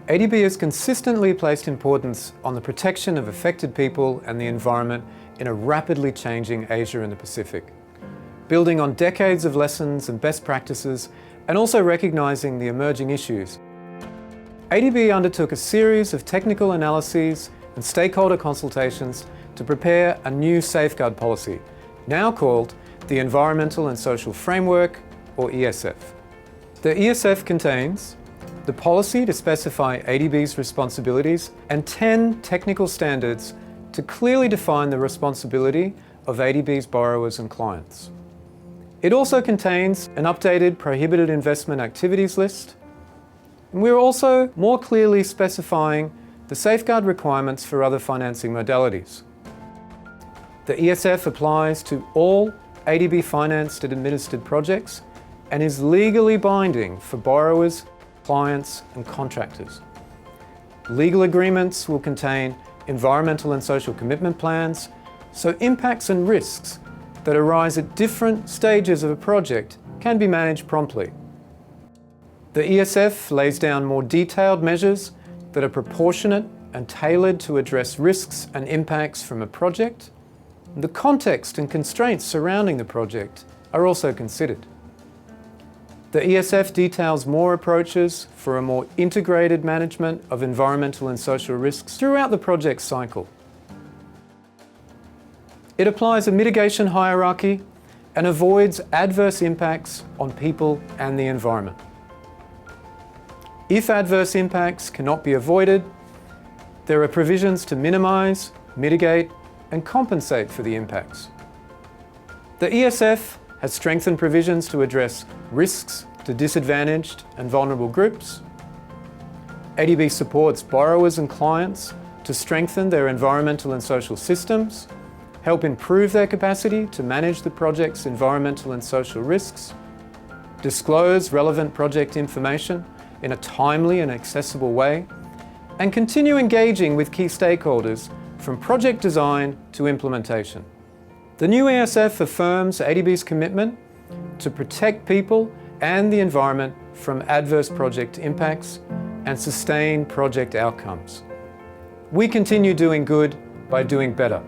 ADB has consistently placed importance on the protection of affected people and the environment in a rapidly changing Asia and the Pacific, building on decades of lessons and best practices and also recognising the emerging issues. ADB undertook a series of technical analyses and stakeholder consultations to prepare a new safeguard policy, now called the Environmental and Social Framework, or ESF. The ESF contains the policy to specify ADB's responsibilities and 10 technical standards to clearly define the responsibility of ADB's borrowers and clients. It also contains an updated prohibited investment activities list, and we're also more clearly specifying the safeguard requirements for other financing modalities. The ESF applies to all ADB financed and administered projects and is legally binding for borrowers, clients and contractors. Legal agreements will contain environmental and social commitment plans, so impacts and risks that arise at different stages of a project can be managed promptly. The ESF lays down more detailed measures that are proportionate and tailored to address risks and impacts from a project. The context and constraints surrounding the project are also considered. The ESF details more approaches for a more integrated management of environmental and social risks throughout the project cycle. It applies a mitigation hierarchy and avoids adverse impacts on people and the environment. If adverse impacts cannot be avoided, there are provisions to minimise, mitigate and compensate for the impacts. The ESF has strengthened provisions to address risks to disadvantaged and vulnerable groups. ADB supports borrowers and clients to strengthen their environmental and social systems, help improve their capacity to manage the project's environmental and social risks, disclose relevant project information in a timely and accessible way, and continue engaging with key stakeholders from project design to implementation. The new ESF affirms ADB's commitment to protect people and the environment from adverse project impacts and sustain project outcomes. We continue doing good by doing better.